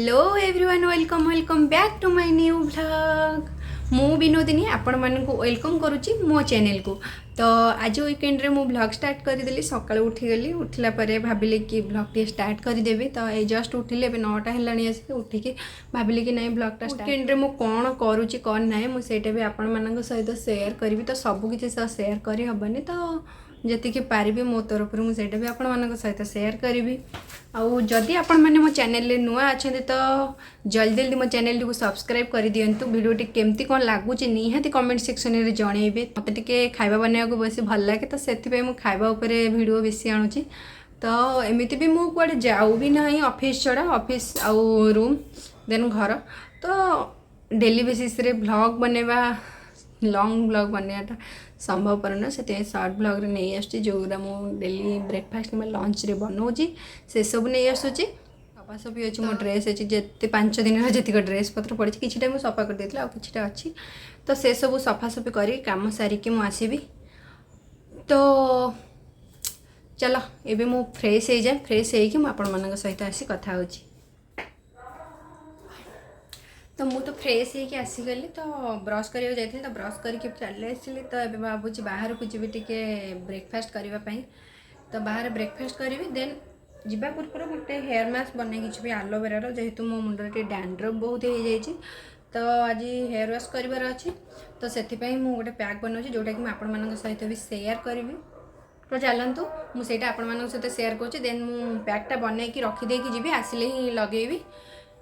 Hello everyone welcome back to my new vlog. मु विनोदिनी आपण मानक वेलकम करुच्ची मो चैनल को। तो आज वीकेंड रे मु व्लॉग स्टार्ट करदेली। सकाळू उठीगली, उठला परे भाविली कि व्लॉग टे स्टार्ट करदेवी। तो ये जस्ट उठिले 9टा हेलाणी आसी उठिकी भाविली कि नहीं व्लॉगटा वीकेंड रे मु कौन करुच्ची कौन ना मुझे भी आपण मानक सहित शेयर करी। तो सब किसी शेयर करी हबनी, तो जी पारि मो तरफ मुझे भी आपण मान सहित शेयर करी। आउ जदि आपण मैंने मो चैनल नुआ अच्छा तो जल्दी जल्दी मो चैनल को सब्सक्राइब कर दिंतु। वीडियोटी केमती कौन लगुच निहाती कमेंट सेक्शन में जनइबे। मत टे खाଇବା बनाया बेस भल लगे, तो से खाଇବା उपरे वीडियो बेसी आणुची। तो एमती भी मु कुआडे जाऊ भी ना, ऑफिस छड़ा ऑफिस आउ रूम देन घर। तो डेली बेसिस रे व्लॉग बनेबा लॉन्ग व्लॉग बनवाटा संभवपर ना, से सर्ट व्लॉग रे नहीं आसुची जोरा मु डेली ब्रेकफास्ट में लंच रे बनाऊँगी से सब नहीं आसूची। सफासफी अच्छी मो ड्रेस अच्छी जिते 5 दिन जी ड्रेस पत्र पड़ी किटा मुझे सफा कर देती आउ किटा अच्छी, तो से सब सफासफी करी काम सारिकी मु आसबि। तो चलो एबे मु फ्रेश हो जाए, फ्रेश होगी मुझे सहित आसी कथा होची। तो मु तो फ्रेश होके आसीगली, तो ब्रश करने जाइए, तो ब्रश करके चली आसली। तो ये भावुँ बाहर को जी टे ब्रेकफास्ट करने, तो बाहर ब्रेकफास्ट करी। देन जावा पूर्व गोटे हेयर मास्क बनई कि आलोवेरा, जेहेतु मो मुंडे टे डैंड्रफ बहुत हो जाए, तो आज हेयर वाश करार अच्छी। तो से गोटे पैक बनाऊँ जोटा कि आपण सहित भी शेयर करी। तो चलतु मुझे आपण सहित शेयर करुँच। देन मु पैकटा बनईकी रखिदे जी आसिले ही लगेबी।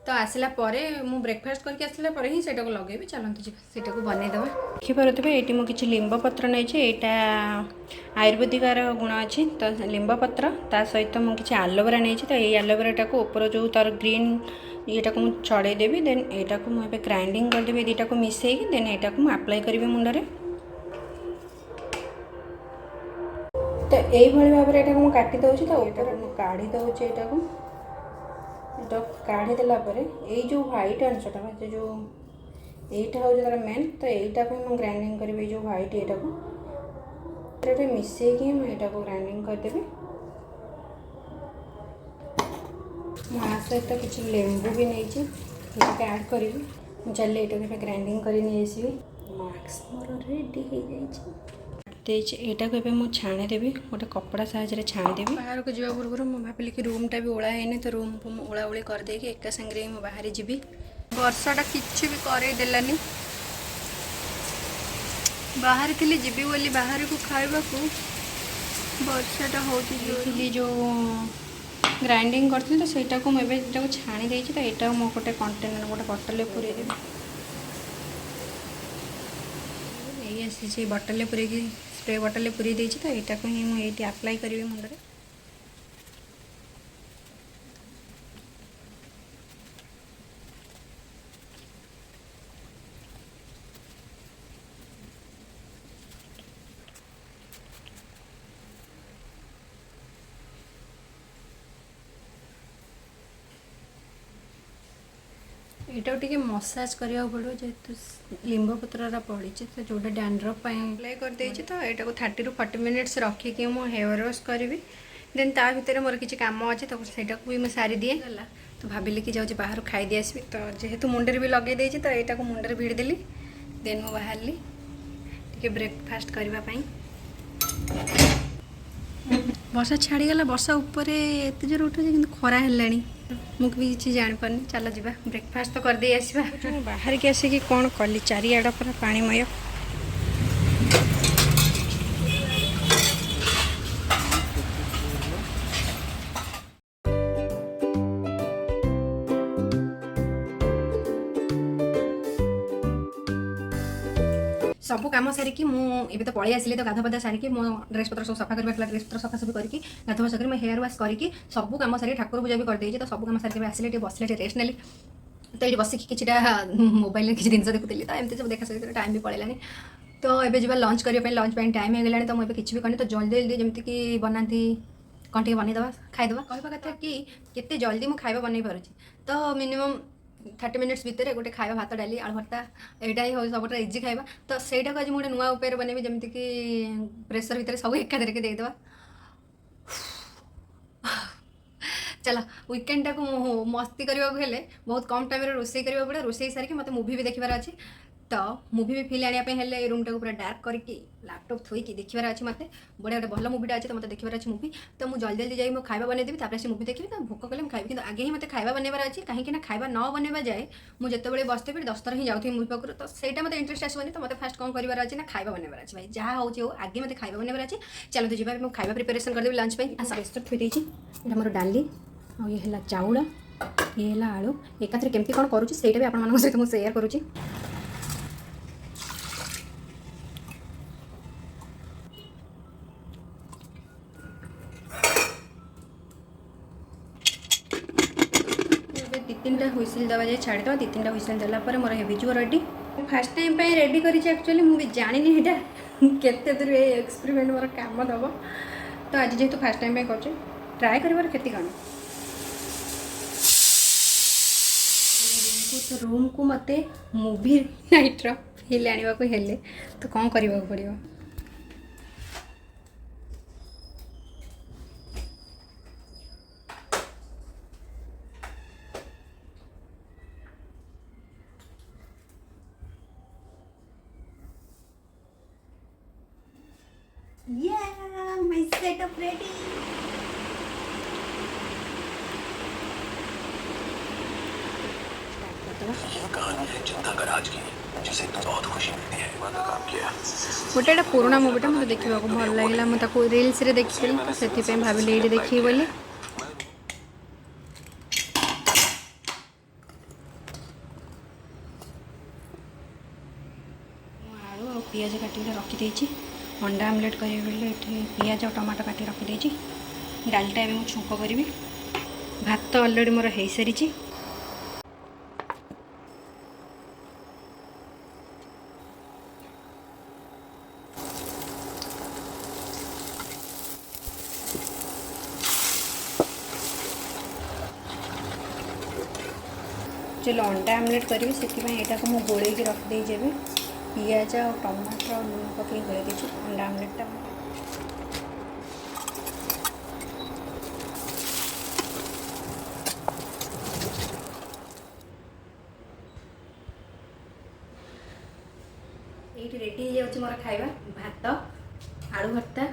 तो आसला परे मु ब्रेकफास्ट करके आसला परे ही सेटा को लगेबी। चलतु जी सेटा को बनईदेवा। देखिपे ये मुझे किसी लिंब पत्र नहीं, यहाँ आयुर्वेदिकार गुण अच्छी। तो लिंब पत्र ता सहित मुझे किसी आलोवेरा नहीं, तो ये आलोवेरा को ऊपर जो तार ग्रीन येटा को मुझे छड़ेदेवी। देन यहाँ को मुझे ग्राइंडिंग करदेवी दुटा को मिसेकी। देन यहाँ को मुझे अप्लाई करी मुंडे। तो यही भाव में यहाँ काटी दूसरी। तो यहाँ काढ़ी दूसरी, यहाँ काढ़ीदेला ये जो व्हाइट अंशटा जो यहीटा हूँ तार मेन। तो यहीटा को ग्राइंडिंग करी, जो व्हाइट यहाँ को मिसेकी यहाँ को ग्राइंडिंग करदेवी। आ सहित किसी लेंबू भी नहीं ऐड करी। चलिए यहाँ ग्राइंडिंग कर आसबि। मास्क मोर रेडी हो जाइए। यहाँ को मुझे छाणीदेवी, गोटे कपड़ा साहाଯ୍य छाणीदेवी। बाहर को जावा पूर्व मुझे भाविली कि रूमटा भी ओला है, तो रूम को ओला ओली करदे एका संगे मुझे बाहर जी। वर्षाटा कि भी करदेलानी। बाहर थी जीवी बोली बाहर को खावा को, वर्षाटा हो जो ग्राइंडिंग करती। तो सहीटा को मुझे छाणी देती। तो यहाँ मो गोटे कंटेनर गोटे बटल पूरे नहीं आसी, बटल पूरे स्प्रे बटल पूरी देती। तो यहाँ को ही मुझे अप्लाई करी मुंडे। यहाँ टे मसाज करा पड़ो, जेहेतु लिंब पत्र पड़ी। तो जोटा डैंड्रफ अप्लाई कर देछि। तो यहाँ को 30 ରୁ 40 मिनिट्स रखिकी मो हेयर वाश करी। देन ता भितर मोर किसी काम अच्छे, तो सेटा को भी मैं सारी दिए गला। तो भाविली कि जाऊँ बाहर खाई दी आसबि। तो जेहेतु मुंडे भी लगे देछि, तो यहाँ को मुंडे भिड़देली। देन मो बाहरली टे ब्रेकफास्ट करने। वर्षा छाड़ीगला, वर्षा उपर एत जोर उठे कि खरा है मुझे भी किसी जापार। चल जा ब्रेकफास्ट तो करदे आसवा। बाहर की आसिक कौन कली चारिआड़ पूरा पाणीमय। सब कम सारिकी मुझे तो पलि आसली। तो गाधा पाधा सारिकी मो ड्रेस पत्र सब सफा करवा, ड्रेस पत्र सफासफी करके गाधा सारी मैं हेयर वाश करके सब कम सारी ठाकुर पूजा भी करदे। तो सब कम सारिक आसले बसले रेस्ट नेली। तो ये बसिक किटा मोबाइल किसी जिन देखुली। तो एमती सब देखा सहित टाइम भी पड़ेलानी। तो ये जा लंच करने, लंच टाइम हो गला। तो मुझे किसी भी करनी। तो जल्दी जल्दी जमीक बनाती कौन टे बनईदे खाईदे। कहवा कथा कि केते जल्दी मुझे खाଇବା बनई पारुछि। तो मिनिमम 30 मिनिट्स भितर गोटे खाଇବା भात डाली आलू भर्ता यहाँ ही हो सब इजी खाଇବା। तो सहीटा को आज मुझे नुआ उपाय बनैबी, जमीक प्रेसर भितर सब एकाधर के देदेवा। चला वीकेंड टाक मस्ती करने हेले बहुत कम टाइम रोसे करा पड़े रोसे सारिक मत मुवी भी देखबार अच्छे तो मुवी भी फिल आने रूम टाक पूरा डार्क करके लैपटॉप थोईकी देखबार अच्छे मत बढ़िया गोटे भल मुवीटा अच्छे तो मतलब देखबार अच्छे मुवी तो मुझे जल्दी जल्दी जाए खाଇବା बनईदेवी तापर से मुवी देखी तो भोक कले खाइबी कि आगे ही मतलब खाଇବା बनइबार अच्छे कहीं खाଇବା न बनवा जाए मुझे जिते बसते 10 थर ही जाऊँ मुवी पाखु तो सहीटा मतलब इंटरेस्ट आसबनी तो मतलब फास्ट कौन करार अच्छे ना खाଇବା बनइबार अच्छे भाई जहाँ हो आगे मतलब खाଇବା बनइबार अच्छे चलो तो जी खाଇବା प्रिपेरेसन करदेवी लंच प्रेसर थी मोर डाली आ ये है चाउल ये है आलू एकाथरे केमती कौन करुँची सहीटा भी आप सहित मुझे सेयार करुँची तीन टा हुइसिल दवा जाए छाड़ी दवा 2-3 हुइसिल देला पर मोर हेबिजुआ रेडी फास्ट टाइम पे रेडी करी एक्चुअली मुझे जानी एटा केते दूर एक्सपेरिमेंट मोर काम दब तो आज जेहेतु फास्ट टाइम पे कर ट्राए कर खेती कौन तो रूम को मत मूवी नाइट फिल आने को हेले तो कौन करने को पड़ो Yeah, my setup ready. ये कहानी है चिंता कराज की जिसे तो बहुत खुशी मिलती है वाला काम किया गोटे पुराना मुवीटा मतलब देखा भल लगे मुझे रिल्स रे देखी से भाविली ये देखी बोली आलू और पियाज काटिक रखी अंडा आमलेट करी बोले पियाज और टमाटो काटी रखी डालटा एवं मुझे छुंक करी भात अलरेडी मोर हो सारी चलो अंडा आमलेट करी से यहाँ को मुझे गोल रखिदे पियाज और टमाटर और लुण पक गोल देती अंडा आमलेटा ये रेडी हो जाए मोर खाଇବା भात आलू भर्ता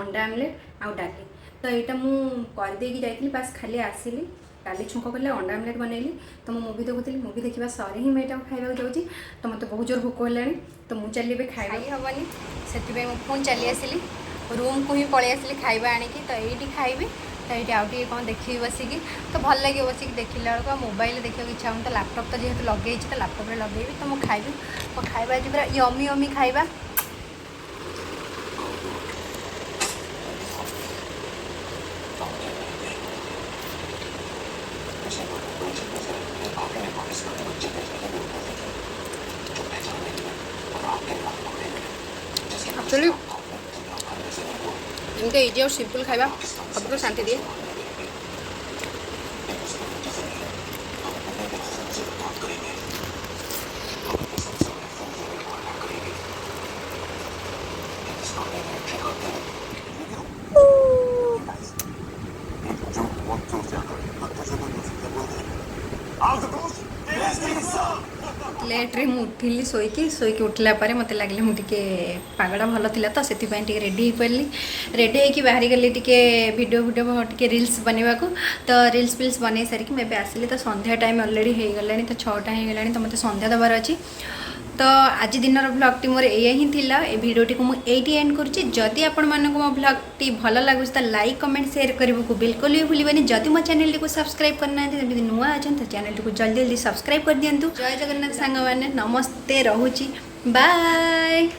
अंडा आमलेट आउ डाली तो यहाँ मुझे जाइली बास खाली आसिली डाली छुंक कले अंडा आमलेट बनैली तो मुझे मुवी देखुली मुवी देखा सरे ही मैं खाइबा जाऊँगी तो मतलब बहुत जोर भोक है तो मुझे चली खाई हेनी से फोन चली आसली रूम को ही पलि आसली खाଇବା आणिकी तो ये खाइबी तो ये आउटे कौन देखी बसिकी तो भल लगे बसिक देखला बेलू मोबाइल देखा इच्छा हम तो लैपटॉप तो जेहतु लगे तो लैपटॉप लगे तो मुझे खाइबी तो खाଇବା आज पूरा यमी यमी खाଇବା एक्चुअली इनका इजी और सिंपल खाଇବା सबको शांति दिए लेट्रे मुठिली शोईकी उठला पर मत लगे मुझे पागड़ा भल था तो से रेडी हो पारि रेडी होगी बाहरी गली टे वीडियो टे रिल्स बनवा तो रिल्स फिल्स बन सारिक मुझे आसली तो संध्या टाइम अलरेडी हो गला तो 6टा हो गला तो मतलब संध्या देवार अच्छी तो आज दिन ब्लॉग टी मोर या ही थिला ए वीडियोटी को मुझे एंड करुच्ची जदि आपण मानक मो ब्लॉग टी भल लगुच तो लाइक कमेंट शेयर करने को बिल्कुल भी भूलिबनी जदि मो चैनल को सब्सक्राइब करना जब नुआ अच्छा तो चैनल को जल्दी जल्दी सब्सक्राइब कर दिंतु जय जगन्नाथ सांग मैंने नमस्ते रोची बाय।